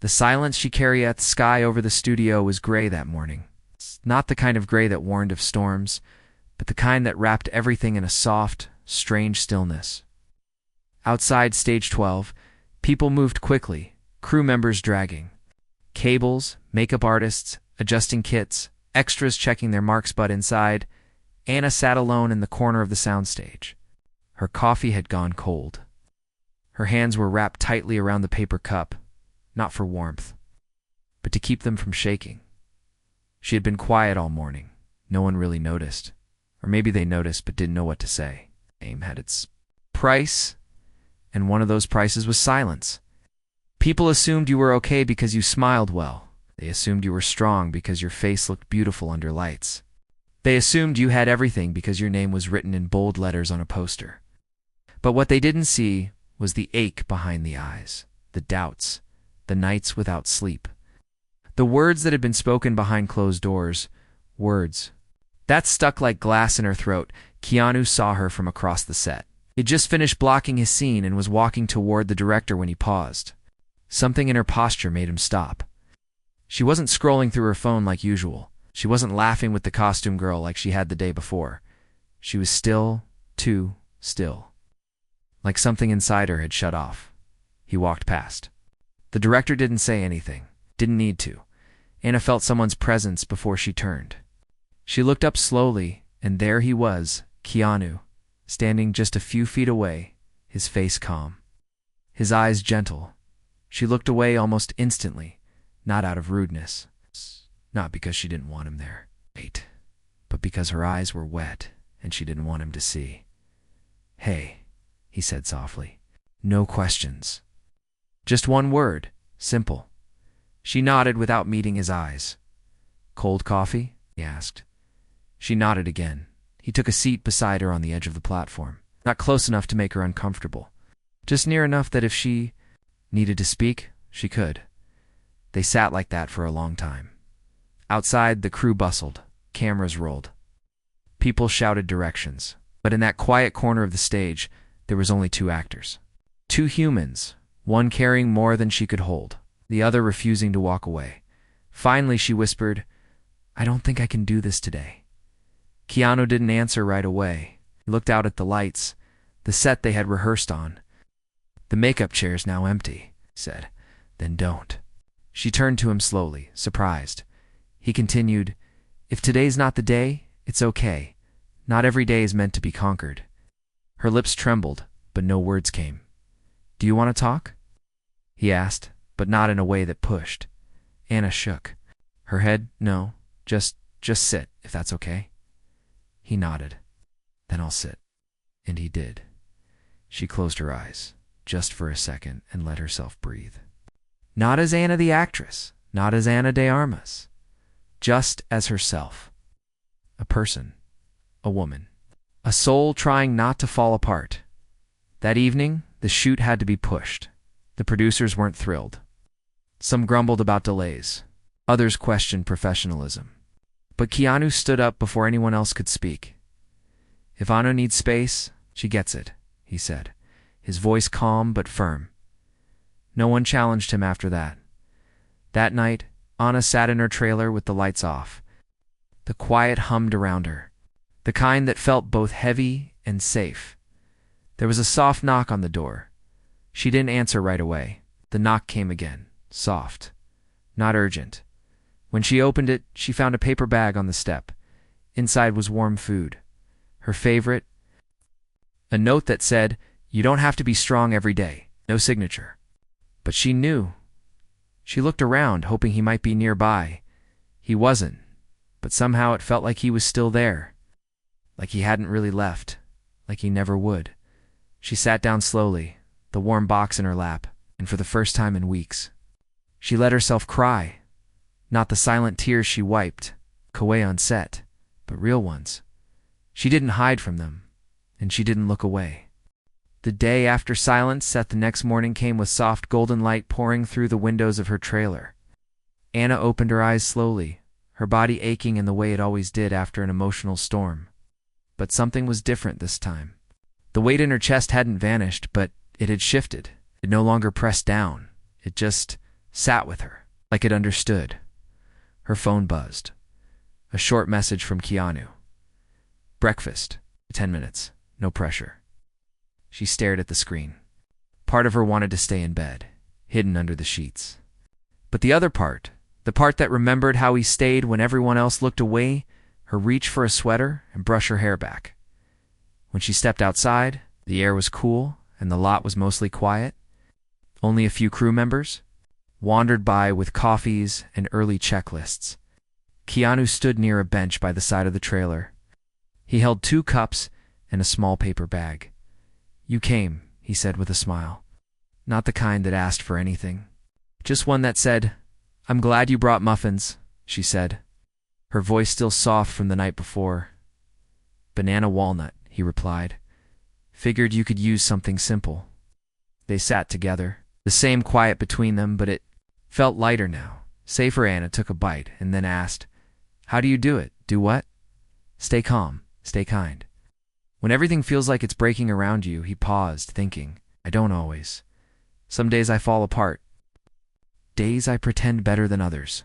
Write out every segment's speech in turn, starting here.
The silence she carried at the sky over the studio was gray that morning. Not the kind of gray that warned of storms, but the kind that wrapped everything in a soft, strange stillness. Outside Stage 12, people moved quickly, crew members dragging. Cables, makeup artists, adjusting kits, extras checking their marks, but inside, Anna sat alone in the corner of the soundstage. Her coffee had gone cold. Her hands were wrapped tightly around the paper cup, not for warmth, but to keep them from shaking. She had been quiet all morning. No one really noticed. Or maybe they noticed but didn't know what to say. Aim had its price, and one of those prices was silence. People assumed you were okay because you smiled well. They assumed you were strong because your face looked beautiful under lights. They assumed you had everything because your name was written in bold letters on a poster. But what they didn't see was the ache behind the eyes, the doubts, the nights without sleep. The words that had been spoken behind closed doors, words that stuck like glass in her throat. Keanu saw her from across the set. He'd just finished blocking his scene and was walking toward the director when he paused. Something in her posture made him stop. She wasn't scrolling through her phone like usual. She wasn't laughing with the costume girl like she had the day before. She was still, too still. Like something inside her had shut off. He walked past. The director didn't say anything. Didn't need to. Anna felt someone's presence before she turned. She looked up slowly, and there he was, Keanu, standing just a few feet away, his face calm, his eyes gentle. She looked away almost instantly, not out of rudeness, not because she didn't want him there, but because her eyes were wet and she didn't want him to see. "Hey," he said softly. "No questions. Just one word, simple." She nodded without meeting his eyes. "Cold coffee?" he asked. She nodded again. He took a seat beside her on the edge of the platform, not close enough to make her uncomfortable, just near enough that if she needed to speak, she could. They sat like that for a long time. Outside, the crew bustled. Cameras rolled. People shouted directions. But in that quiet corner of the stage, there was only two actors. Two humans, one carrying more than she could hold, the other refusing to walk away. Finally, she whispered, "I don't think I can do this today." Keanu didn't answer right away. He looked out at the lights, the set they had rehearsed on. "The makeup chair's now empty," he said. "Then don't." She turned to him slowly, surprised. He continued, "If today's not the day, it's okay. Not every day is meant to be conquered." Her lips trembled, but no words came. "Do you want to talk?" he asked, but not in a way that pushed. Anna shook. Her head, "No, just sit, if that's okay." He nodded. "Then I'll sit." And he did. She closed her eyes, just for a second, and let herself breathe. Not as Anna the actress, not as Anna de Armas, just as herself. A person, a woman, a soul trying not to fall apart. That evening, the shoot had to be pushed. The producers weren't thrilled. Some grumbled about delays. Others questioned professionalism. But Keanu stood up before anyone else could speak. "If Anna needs space, she gets it," he said, his voice calm but firm. No one challenged him after that. That night, Anna sat in her trailer with the lights off. The quiet hummed around her, the kind that felt both heavy and safe. There was a soft knock on the door. She didn't answer right away. The knock came again, soft, not urgent. When she opened it, she found a paper bag on the step. Inside was warm food. Her favorite. A note that said, "You don't have to be strong every day." No signature. But she knew. She looked around, hoping he might be nearby. He wasn't, but somehow it felt like he was still there. Like he hadn't really left. Like he never would. She sat down slowly, the warm box in her lap, and for the first time in weeks, she let herself cry. Not the silent tears she wiped, away on set, but real ones. She didn't hide from them, and she didn't look away. The day after silence set the next morning came with soft golden light pouring through the windows of her trailer. Anna opened her eyes slowly, her body aching in the way it always did after an emotional storm. But something was different this time. The weight in her chest hadn't vanished, but it had shifted. It no longer pressed down. It just sat with her, like it understood. Her phone buzzed. A short message from Keanu. Breakfast. 10 minutes. No pressure. She stared at the screen. Part of her wanted to stay in bed, hidden under the sheets. But the other part, the part that remembered how he stayed when everyone else looked away, her reach for a sweater and brush her hair back. When she stepped outside, the air was cool and the lot was mostly quiet. Only a few crew members wandered by with coffees and early checklists. Keanu stood near a bench by the side of the trailer. He held 2 cups and a small paper bag. "You came," he said with a smile. Not the kind that asked for anything. Just one that said, "I'm glad you brought muffins," she said, her voice still soft from the night before. "Banana walnut," he replied. "Figured you could use something simple." They sat together, the same quiet between them, but it felt lighter now. Safer. Anna took a bite and then asked, "How do you do it?" "Do what?" "Stay calm, stay kind. When everything feels like it's breaking around you." He paused, thinking. "I don't always. Some days I fall apart. Days I pretend better than others."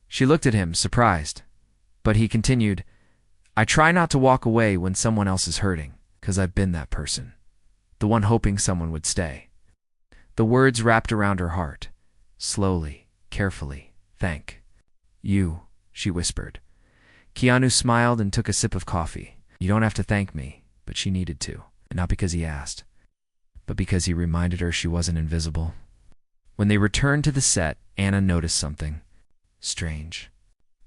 She looked at him, surprised. But he continued, "I try not to walk away when someone else is hurting, 'cause I've been that person. The one hoping someone would stay." The words wrapped around her heart. Slowly, carefully. "Thank you," she whispered. Keanu smiled and took a sip of coffee. "You don't have to thank me," but she needed to. And not because he asked, but because he reminded her she wasn't invisible. When they returned to the set, Anna noticed something strange.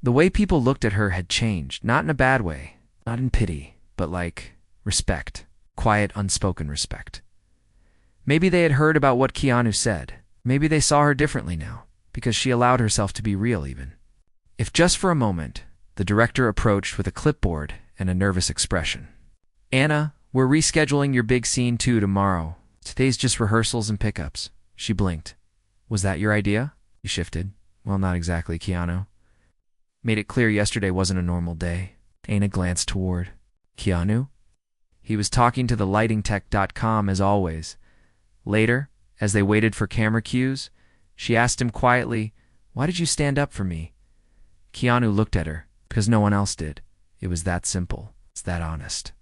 The way people looked at her had changed, not in a bad way, not in pity, but like respect, quiet, unspoken respect. Maybe they had heard about what Keanu said. Maybe they saw her differently now, because she allowed herself to be real even. If just for a moment, the director approached with a clipboard and a nervous expression. "Anna, we're rescheduling your big scene 2 tomorrow. Today's just rehearsals and pickups." She blinked. "Was that your idea?" He shifted. "Well, not exactly, Keanu. Made it clear yesterday wasn't a normal day." Anna glanced toward Keanu. He was talking to the lightingtech.com as always. Later, as they waited for camera cues, she asked him quietly, "Why did you stand up for me?" Keanu looked at her, because no one else did. It was that simple. It's that honest.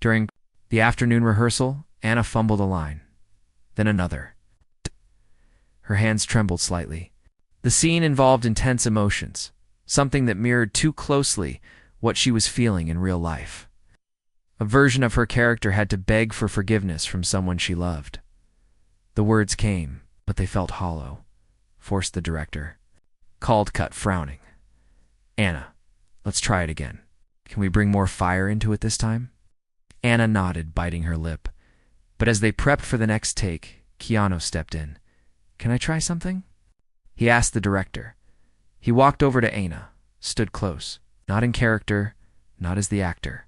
During the afternoon rehearsal, Anna fumbled a line. Then another. Her hands trembled slightly. The scene involved intense emotions, something that mirrored too closely what she was feeling in real life. A version of her character had to beg for forgiveness from someone she loved. The words came, but they felt hollow. Forced, the director called cut, frowning. "Anna, let's try it again. Can we bring more fire into it this time?" Anna nodded, biting her lip. But as they prepped for the next take, Keanu stepped in. "Can I try something?" he asked the director. He walked over to Anna, stood close, not in character, not as the actor,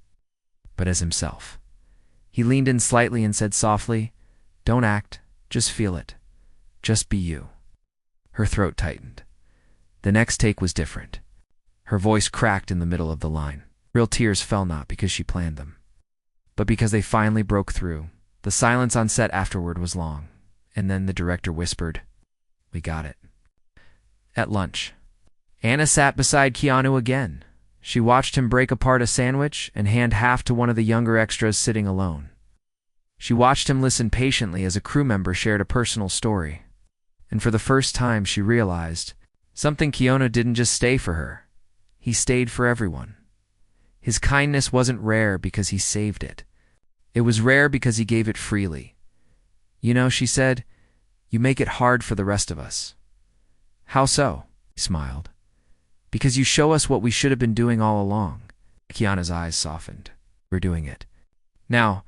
but as himself. He leaned in slightly and said softly, "Don't act, just feel it. Just be you." Her throat tightened. The next take was different. Her voice cracked in the middle of the line. Real tears fell not because she planned them, but because they finally broke through. The silence on set afterward was long, and then the director whispered, "We got it." At lunch, Anna sat beside Keanu again. She watched him break apart a sandwich and hand half to one of the younger extras sitting alone. She watched him listen patiently as a crew member shared a personal story. And for the first time she realized something: Keanu didn't just stay for her. He stayed for everyone. His kindness wasn't rare because he saved it. It was rare because he gave it freely. "You know," she said, "you make it hard for the rest of us." "How so?" He smiled. "Because you show us what we should have been doing all along." Keanu's eyes softened. "We're doing it." Now,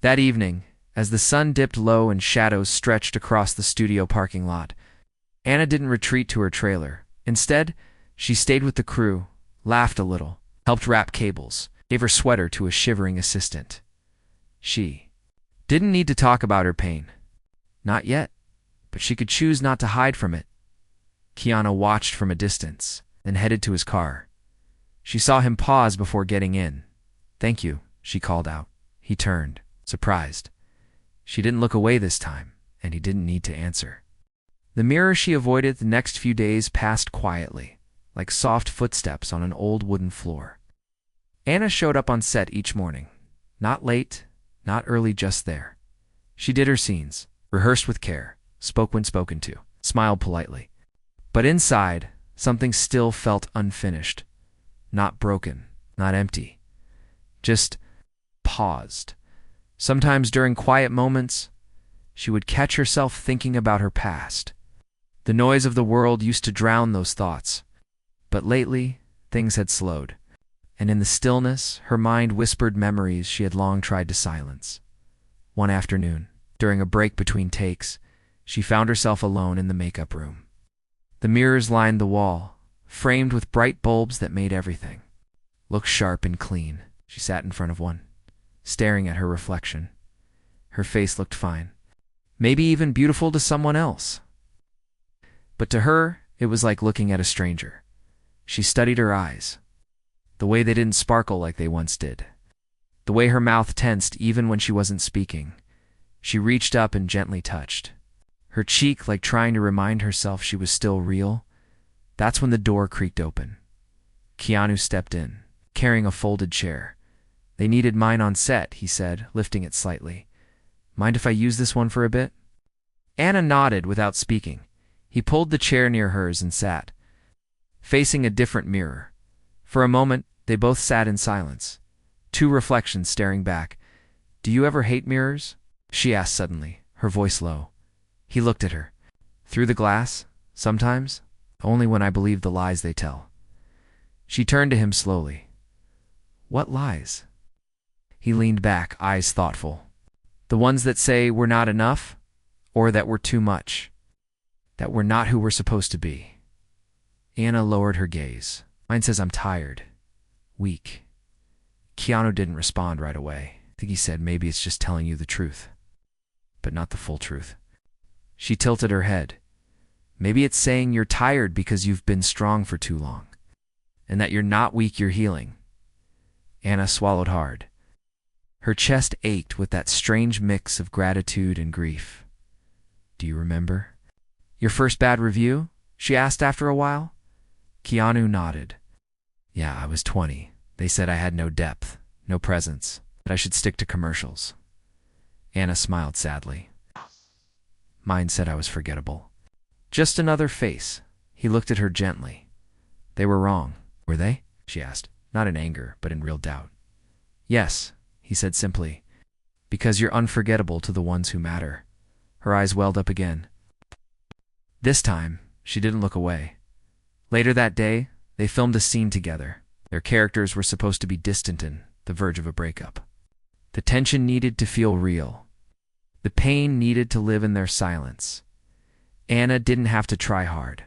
that evening, as the sun dipped low and shadows stretched across the studio parking lot, Anna didn't retreat to her trailer. Instead, she stayed with the crew, laughed a little, helped wrap cables, gave her sweater to a shivering assistant. She didn't need to talk about her pain. Not yet, but she could choose not to hide from it. Keanu watched from a distance, then headed to his car. She saw him pause before getting in. "Thank you," she called out. He turned, surprised. She didn't look away this time, and he didn't need to answer. The mirror she avoided the next few days passed quietly, like soft footsteps on an old wooden floor. Anna showed up on set each morning. Not late, not early, just there. She did her scenes, rehearsed with care, spoke when spoken to, smiled politely. But inside, something still felt unfinished. Not broken, not empty. Just paused. Sometimes during quiet moments, she would catch herself thinking about her past. The noise of the world used to drown those thoughts. But lately, things had slowed. And in the stillness, her mind whispered memories she had long tried to silence. One afternoon, during a break between takes, she found herself alone in the makeup room. The mirrors lined the wall, framed with bright bulbs that made everything look sharp and clean. She sat in front of one, staring at her reflection. Her face looked fine, maybe even beautiful to someone else. But to her, it was like looking at a stranger. She studied her eyes, the way they didn't sparkle like they once did, the way her mouth tensed even when she wasn't speaking. She reached up and gently touched her cheek, like trying to remind herself she was still real. That's when the door creaked open. Keanu stepped in, carrying a folded chair. "They needed mine on set," he said, lifting it slightly. "Mind if I use this one for a bit?" Anna nodded without speaking. He pulled the chair near hers and sat, facing a different mirror. For a moment, they both sat in silence, two reflections staring back. "Do you ever hate mirrors?" she asked suddenly, her voice low. He looked at her. "Through the glass? Sometimes. Only when I believe the lies they tell." She turned to him slowly. "What lies?" He leaned back, eyes thoughtful. "The ones that say we're not enough, or that we're too much, that we're not who we're supposed to be." Anna lowered her gaze. "Mine says I'm tired, weak." Keanu didn't respond right away. I think he said, "Maybe it's just telling you the truth, but not the full truth." She tilted her head. "Maybe it's saying you're tired because you've been strong for too long, and that you're not weak, you're healing." Anna swallowed hard. Her chest ached with that strange mix of gratitude and grief. "Do you remember your first bad review?" she asked after a while. Keanu nodded. "Yeah, I was 20. They said I had no depth, no presence, that I should stick to commercials." Anna smiled sadly. "Mine said I was forgettable. Just another face." He looked at her gently. "They were wrong, were they?" she asked, not in anger, but in real doubt. "Yes," he said simply, "because you're unforgettable to the ones who matter." Her eyes welled up again. This time, she didn't look away. Later that day, they filmed a scene together. Their characters were supposed to be distant and the verge of a breakup. The tension needed to feel real. The pain needed to live in their silence. Anna didn't have to try hard.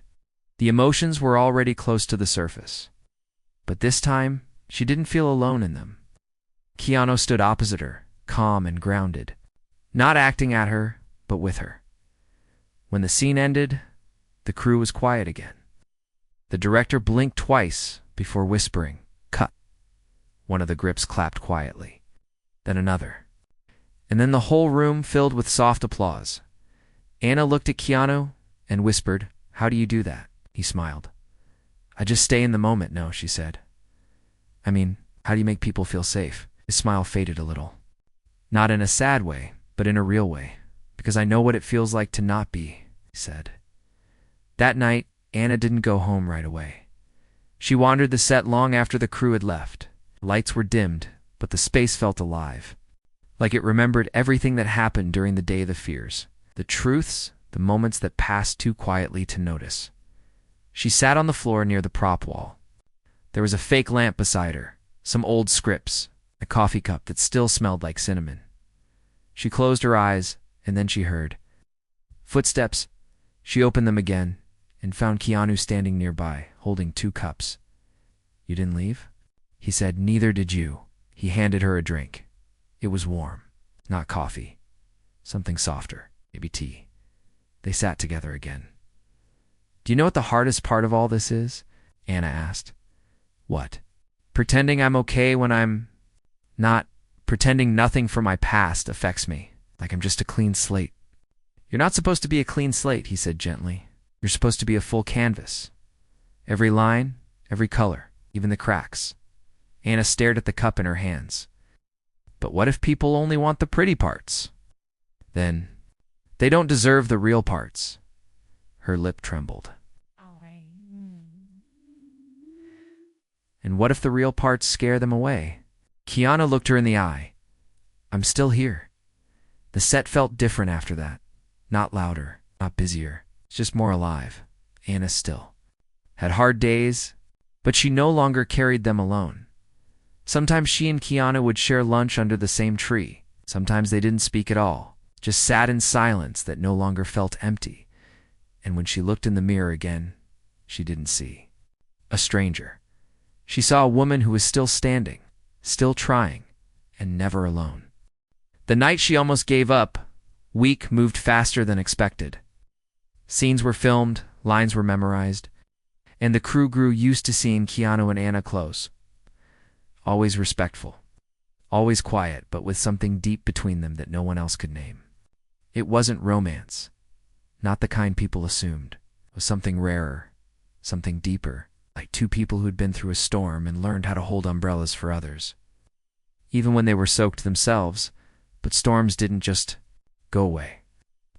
The emotions were already close to the surface. But this time, she didn't feel alone in them. Keanu stood opposite her, calm and grounded, not acting at her, but with her. When the scene ended, the crew was quiet again. The director blinked twice before whispering, "Cut." One of the grips clapped quietly, then another. And then the whole room filled with soft applause. Anna looked at Keanu and whispered, "How do you do that?" He smiled. "I just stay in the moment, no," she said. "I mean, how do you make people feel safe?" His smile faded a little. "Not in a sad way, but in a real way. Because I know what it feels like to not be," he said. That night, Anna didn't go home right away. She wandered the set long after the crew had left. Lights were dimmed, but the space felt alive, like it remembered everything that happened during the day of the fears, the truths, the moments that passed too quietly to notice. She sat on the floor near the prop wall. There was a fake lamp beside her, some old scripts, a coffee cup that still smelled like cinnamon. She closed her eyes, and then she heard footsteps. She opened them again and found Keanu standing nearby, holding 2 cups. "You didn't leave?" He said. "Neither did you." He handed her a drink. It was warm, not coffee. Something softer, maybe tea. They sat together again. "Do you know what the hardest part of all this is?" Anna asked. "What?" "Pretending I'm okay when I'm not. Pretending nothing from my past affects me, like I'm just a clean slate." You're not supposed to be a clean slate, he said gently. You're supposed to be a full canvas. Every line, every color, even the cracks. Anna stared at the cup in her hands. But what if people only want the pretty parts? Then, they don't deserve the real parts. Her lip trembled. And what if the real parts scare them away? Keanu looked her in the eye. I'm still here. The set felt different after that. Not louder, not busier, just more alive. Anna still had hard days, but she no longer carried them alone. Sometimes she and Keanu would share lunch under the same tree. Sometimes they didn't speak at all, just sat in silence that no longer felt empty. And when she looked in the mirror again, she didn't see a stranger. She saw a woman who was still standing, still trying, and never alone. The night she almost gave up, week moved faster than expected. Scenes were filmed, lines were memorized, and the crew grew used to seeing Keanu and Anna close. Always respectful, always quiet, but with something deep between them that no one else could name. It wasn't romance, not the kind people assumed. It was something rarer, something deeper, like two people who'd been through a storm and learned how to hold umbrellas for others. Even when they were soaked themselves, but storms didn't just go away.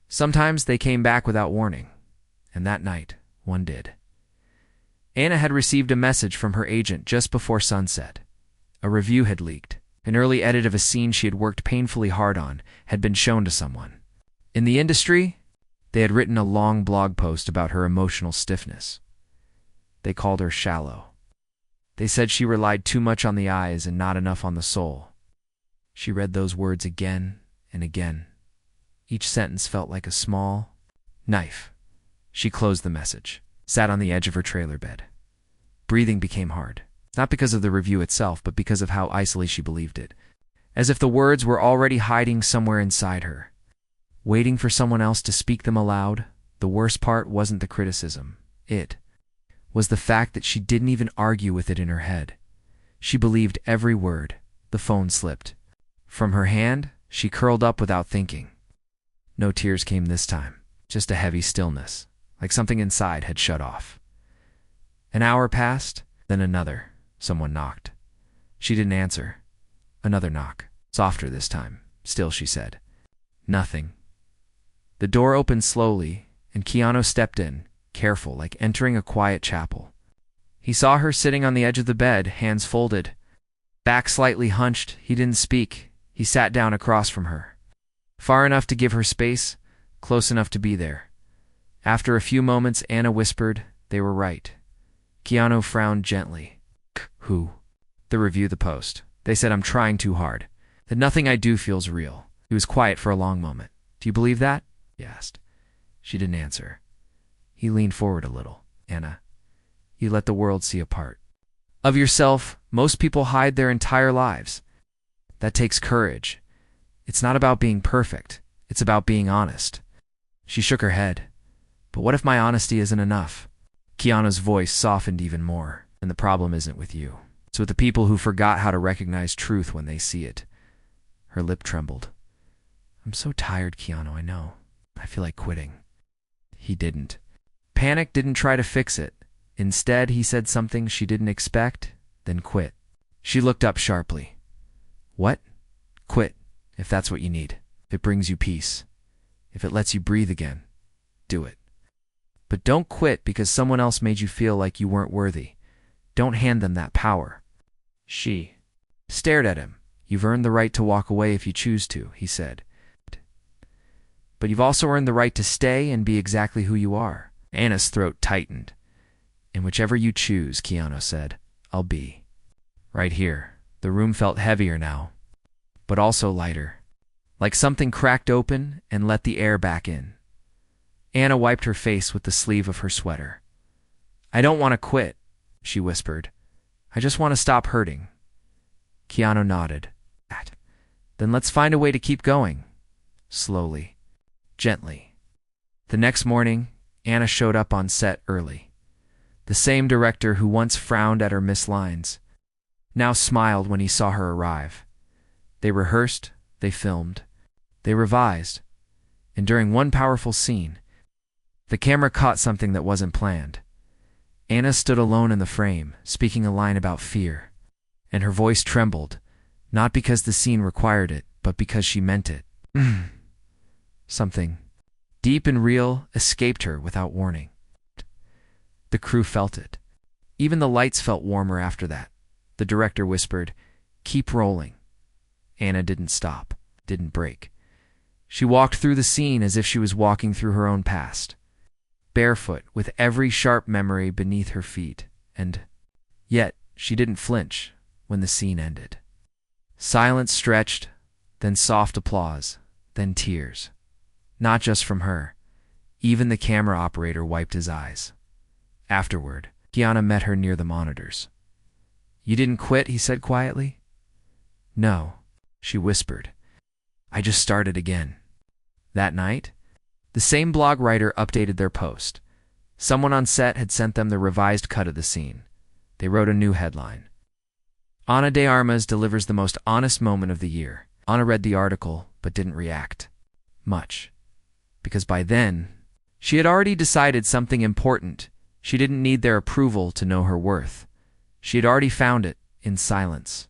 Sometimes they came back without warning, and that night, one did. Anna had received a message from her agent just before sunset. A review had leaked. An early edit of a scene she had worked painfully hard on had been shown to someone. In the industry, they had written a long blog post about her emotional stiffness. They called her shallow. They said she relied too much on the eyes and not enough on the soul. She read those words again and again. Each sentence felt like a small knife. She closed the message, sat on the edge of her trailer bed. Breathing became hard, not because of the review itself, but because of how icily she believed it. As if the words were already hiding somewhere inside her, waiting for someone else to speak them aloud. The worst part wasn't the criticism. It was the fact that she didn't even argue with it in her head. She believed every word. The phone slipped from her hand. She curled up without thinking. No tears came this time, just a heavy stillness, like something inside had shut off. An hour passed, then another. Someone knocked. She didn't answer. Another knock, softer this time. Still, she said, nothing. The door opened slowly, and Keanu stepped in, careful, like entering a quiet chapel. He saw her sitting on the edge of the bed, hands folded, back slightly hunched. He didn't speak. He sat down across from her, far enough to give her space, close enough to be there. After a few moments, Anna whispered, they were right. Keanu frowned gently. Who? The review, the post. They said I'm trying too hard, that nothing I do feels real. He was quiet for a long moment. Do you believe that? He asked. She didn't answer. He leaned forward a little. Anna, you let the world see a part of yourself. Most people hide their entire lives. That takes courage. It's not about being perfect. It's about being honest. She shook her head. But what if my honesty isn't enough? Keanu's voice softened even more. And the problem isn't with you. It's with the people who forgot how to recognize truth when they see it. Her lip trembled. I'm so tired, Keanu, I know. I feel like quitting. He didn't. Panic didn't try to fix it. Instead, he said something she didn't expect, then quit. She looked up sharply. What? Quit, if that's what you need. If it brings you peace. If it lets you breathe again. Do it. But don't quit because someone else made you feel like you weren't worthy. Don't hand them that power. She stared at him. You've earned the right to walk away if you choose to, he said. But you've also earned the right to stay and be exactly who you are. Anna's throat tightened. And whichever you choose, Keanu said, I'll be right here. The room felt heavier now, but also lighter, like something cracked open and let the air back in. Anna wiped her face with the sleeve of her sweater. I don't want to quit, she whispered. I just want to stop hurting. Keanu nodded. Then let's find a way to keep going. Slowly, gently. The next morning, Anna showed up on set early. The same director who once frowned at her mislines now smiled when he saw her arrive. They rehearsed, they filmed, they revised, And during one powerful scene, the camera caught something that wasn't planned. Anna stood alone in the frame, speaking a line about fear, and her voice trembled, not because the scene required it, but because she meant it. Something deep and real escaped her without warning. The crew felt it. Even the lights felt warmer after that. The director whispered, "Keep rolling." Anna didn't stop, didn't break. She walked through the scene as if she was walking through her own past, barefoot, with every sharp memory beneath her feet, and yet she didn't flinch when the scene ended. Silence stretched, then soft applause, then tears. Not just from her. Even the camera operator wiped his eyes. Afterward, Keanu met her near the monitors. "You didn't quit," he said quietly. "No," she whispered. "I just started again." That night, the same blog writer updated their post. Someone on set had sent them the revised cut of the scene. They wrote a new headline. "Ana de Armas delivers the most honest moment of the year." Ana read the article, but didn't react much. Because by then, she had already decided something important. She didn't need their approval to know her worth. She had already found it in silence,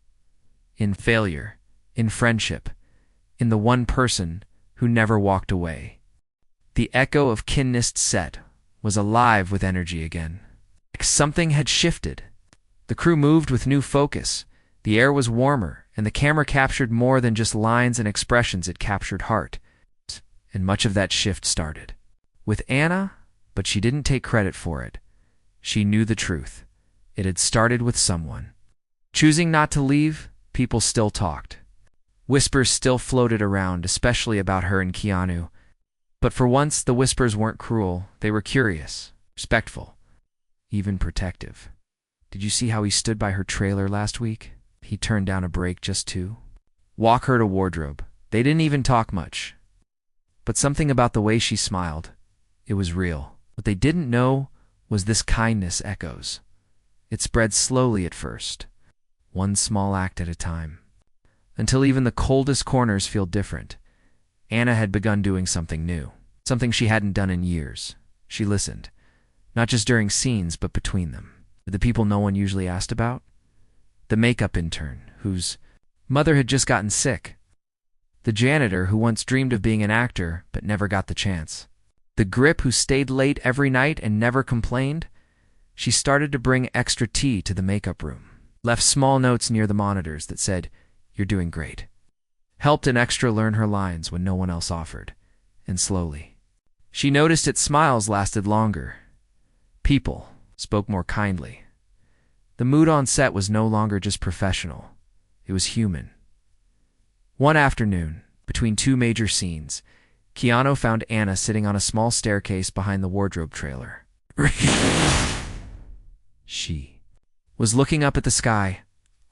in failure, in friendship, in the one person who never walked away. The echo of Kinnist's set was alive with energy again. Something had shifted. The crew moved with new focus. The air was warmer, and the camera captured more than just lines and expressions. It captured heart. And much of that shift started with Anna, but she didn't take credit for it. She knew the truth. It had started with someone. Choosing not to leave, people still talked. Whispers still floated around, especially about her and Keanu. But for once, the whispers weren't cruel. They were curious, respectful, even protective. "Did you see how he stood by her trailer last week? He turned down a break just to walk her to wardrobe." They didn't even talk much. But something about the way she smiled, it was real. What they didn't know was this kindness echoes. It spread slowly at first, one small act at a time, until even the coldest corners feel different. Anna had begun doing something new, something she hadn't done in years. She listened, not just during scenes, but between them. The people no one usually asked about? The makeup intern, whose mother had just gotten sick. The janitor who once dreamed of being an actor, but never got the chance. The grip who stayed late every night and never complained. She started to bring extra tea to the makeup room, left small notes near the monitors that said, "You're doing great." Helped an extra learn her lines when no one else offered. And slowly, she noticed its smiles lasted longer. People spoke more kindly. The mood on set was no longer just professional. It was human. One afternoon, between two major scenes, Keanu found Anna sitting on a small staircase behind the wardrobe trailer. She was looking up at the sky,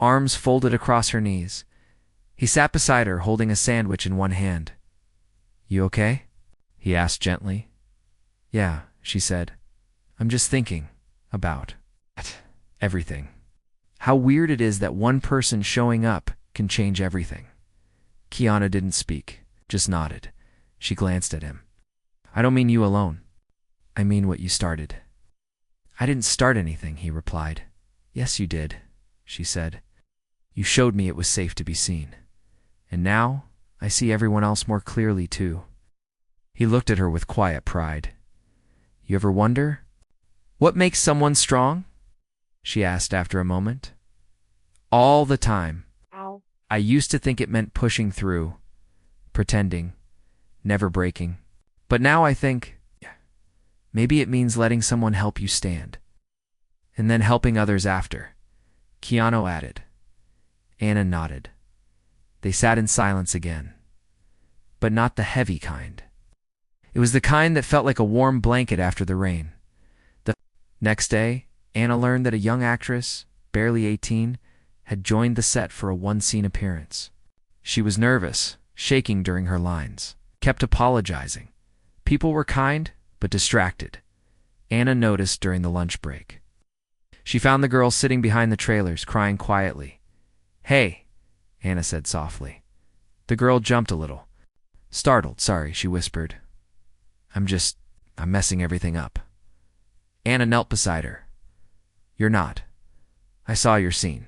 arms folded across her knees. He sat beside her, holding a sandwich in one hand. "You okay?" he asked gently. "Yeah," she said. "I'm just thinking about everything. How weird it is that one person showing up can change everything." Keanu didn't speak, just nodded. She glanced at him. "I don't mean you alone. I mean what you started." "I didn't start anything," he replied. "Yes, you did," she said. "You showed me it was safe to be seen. And now I see everyone else more clearly, too." He looked at her with quiet pride. "You ever wonder what makes someone strong?" she asked after a moment. "All the time. I used to think it meant pushing through, pretending, never breaking. But now I think maybe it means letting someone help you stand, and then helping others after." Keanu added. Anna nodded. They sat in silence again, but not the heavy kind. It was the kind that felt like a warm blanket after the rain. The next day, Anna learned that a young actress, barely 18, had joined the set for a one-scene appearance. She was nervous, shaking during her lines, kept apologizing. People were kind, but distracted. Anna noticed during the lunch break. She found the girl sitting behind the trailers, crying quietly. "Hey," Anna said softly. The girl jumped a little. Startled, sorry, she whispered. I'm messing everything up. Anna knelt beside her. You're not. I saw your scene.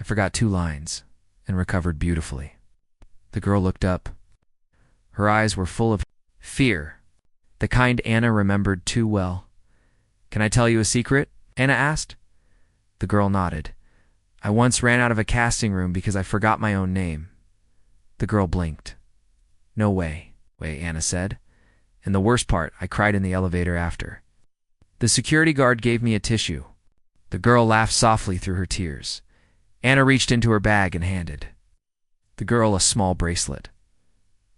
I forgot 2 lines and recovered beautifully. The girl looked up. Her eyes were full of fear, the kind Anna remembered too well. Can I tell you a secret? Anna asked. The girl nodded. I once ran out of a casting room because I forgot my own name. The girl blinked. No way, Anna said. And the worst part, I cried in the elevator after. The security guard gave me a tissue. The girl laughed softly through her tears. Anna reached into her bag and handed the girl a small bracelet.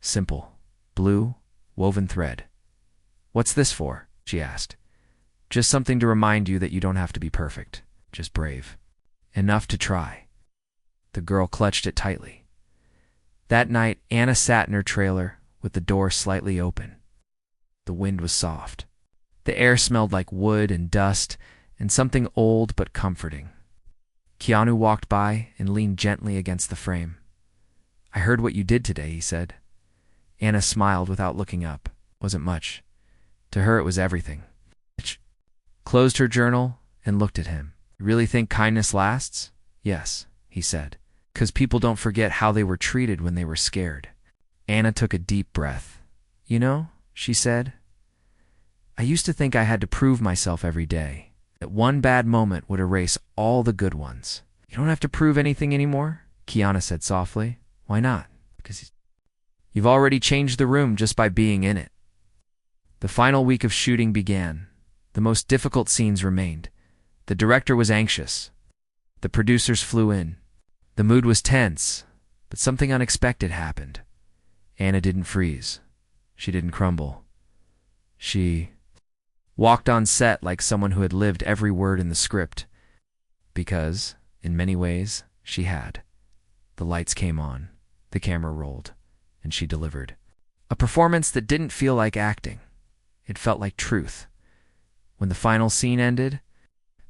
Simple, blue, woven thread. What's this for? She asked. Just something to remind you that you don't have to be perfect, just brave. Enough to try. The girl clutched it tightly. That night, Anna sat in her trailer with the door slightly open. The wind was soft. The air smelled like wood and dust and something old but comforting. Keanu walked by and leaned gently against the frame. I heard what you did today, he said. Anna smiled without looking up. Wasn't much. To her, it was everything. She closed her journal and looked at him. You really think kindness lasts? Yes, he said. 'Cause people don't forget how they were treated when they were scared. Anna took a deep breath. You know, she said, I used to think I had to prove myself every day, that one bad moment would erase all the good ones. You don't have to prove anything anymore, Keanu said softly. Why not? Because you've already changed the room just by being in it. The final week of shooting began. The most difficult scenes remained. The director was anxious. The producers flew in. The mood was tense, but something unexpected happened. Anna didn't freeze. She didn't crumble. She walked on set like someone who had lived every word in the script. Because, in many ways, she had. The lights came on, the camera rolled, and she delivered. A performance that didn't feel like acting. It felt like truth. When the final scene ended,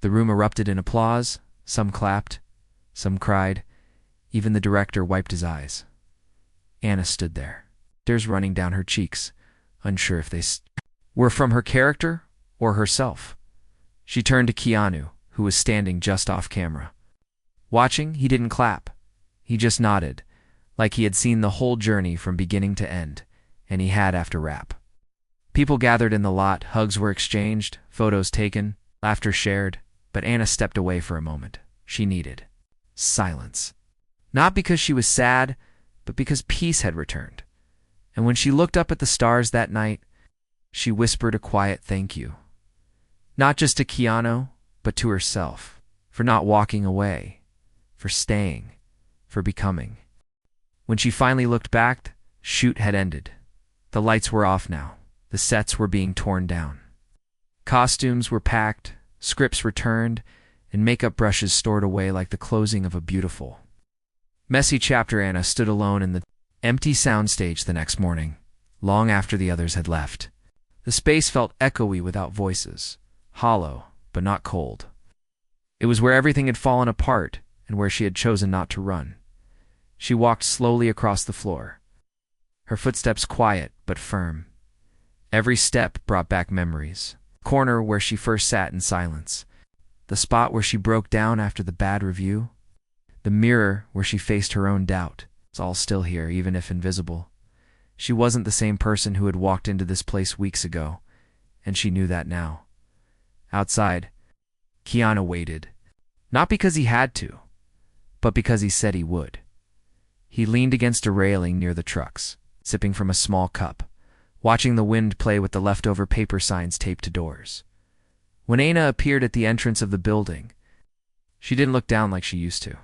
the room erupted in applause. Some clapped, some cried. Even the director wiped his eyes. Anna stood there, tears running down her cheeks, unsure if they were from her character or herself. She turned to Keanu, who was standing just off camera. Watching, he didn't clap. He just nodded, like he had seen the whole journey from beginning to end, and he had after wrap. People gathered in the lot, hugs were exchanged, photos taken, laughter shared, but Anna stepped away for a moment. She needed silence. Not because she was sad, but because peace had returned. And when she looked up at the stars that night, she whispered a quiet thank you. Not just to Keanu, but to herself, for not walking away, for staying, for becoming. When she finally looked back, shoot had ended. The lights were off now. The sets were being torn down. Costumes were packed, scripts returned, and makeup brushes stored away like the closing of a beautiful, messy chapter. Anna stood alone in the empty soundstage the next morning, long after the others had left. The space felt echoey without voices, hollow, but not cold. It was where everything had fallen apart and where she had chosen not to run. She walked slowly across the floor, her footsteps quiet but firm. Every step brought back memories. The corner where she first sat in silence, the spot where she broke down after the bad review, the mirror where she faced her own doubt. It's all still here, even if invisible. She wasn't the same person who had walked into this place weeks ago, and she knew that now. Outside, Keanu waited, not because he had to, but because he said he would. He leaned against a railing near the trucks, sipping from a small cup, watching the wind play with the leftover paper signs taped to doors. When Anna appeared at the entrance of the building, she didn't look down like she used to.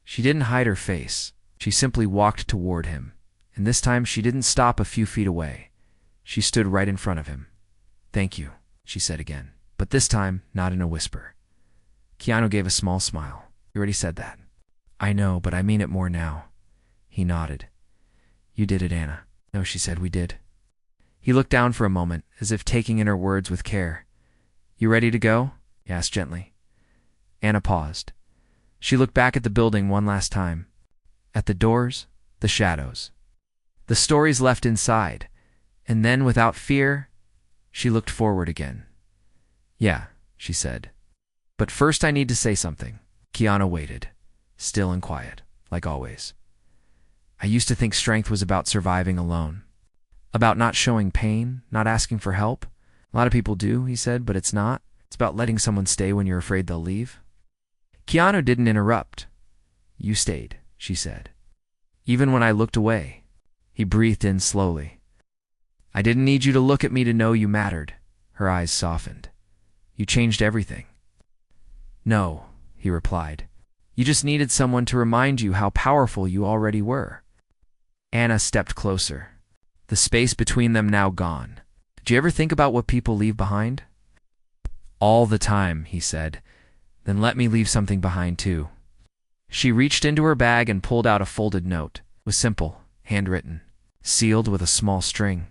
She didn't hide her face. She simply walked toward him, and this time she didn't stop a few feet away. She stood right in front of him. Thank you, she said again, but this time not in a whisper. Keanu gave a small smile. You already said that. I know, but I mean it more now. He nodded. You did it, Anna. No, she said, we did. He looked down for a moment, as if taking in her words with care. You ready to go? He asked gently. Anna paused. She looked back at the building one last time. At the doors, the shadows. The stories left inside, and then, without fear, she looked forward again. "Yeah," she said. "But first I need to say something." Keanu waited, still and quiet, like always. "I used to think strength was about surviving alone. About not showing pain, not asking for help. A lot of people do," he said, "but it's not. It's about letting someone stay when you're afraid they'll leave." Keanu didn't interrupt. "You stayed," she said. "Even when I looked away." He breathed in slowly. "I didn't need you to look at me to know you mattered." Her eyes softened. "You changed everything." "No," he replied. "You just needed someone to remind you how powerful you already were." Anna stepped closer, the space between them now gone. "Do you ever think about what people leave behind?" "All the time," he said. "Then let me leave something behind too." She reached into her bag and pulled out a folded note. It was simple, handwritten, sealed with a small string.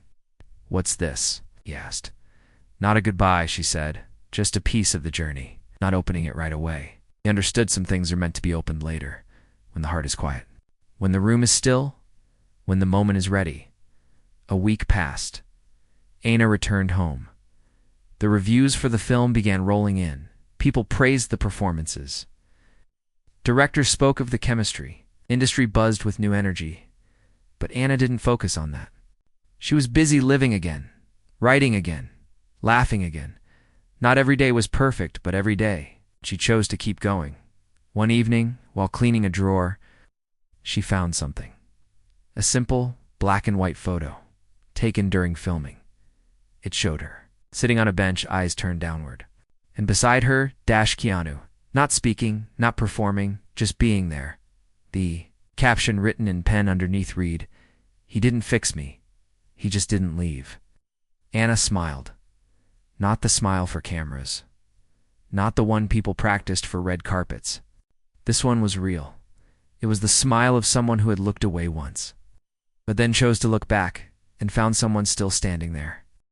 "What's this?" he asked. "Not a goodbye," she said. "Just a piece of the journey, not opening it right away." He understood some things are meant to be opened later, when the heart is quiet, when the room is still, when the moment is ready. A week passed. Anna returned home. The reviews for the film began rolling in. People praised the performances. Directors spoke of the chemistry. Industry buzzed with new energy. But Anna didn't focus on that. She was busy living again, writing again, laughing again. Not every day was perfect, but every day she chose to keep going. One evening, while cleaning a drawer, she found something. A simple, black and white photo, taken during filming. It showed her, sitting on a bench, eyes turned downward. And beside her, Keanu, not speaking, not performing, just being there. The caption written in pen underneath read, "He didn't fix me. He just didn't leave." Anna smiled. Not the smile for cameras. Not the one people practiced for red carpets. This one was real. It was the smile of someone who had looked away once, but then chose to look back and found someone still standing there.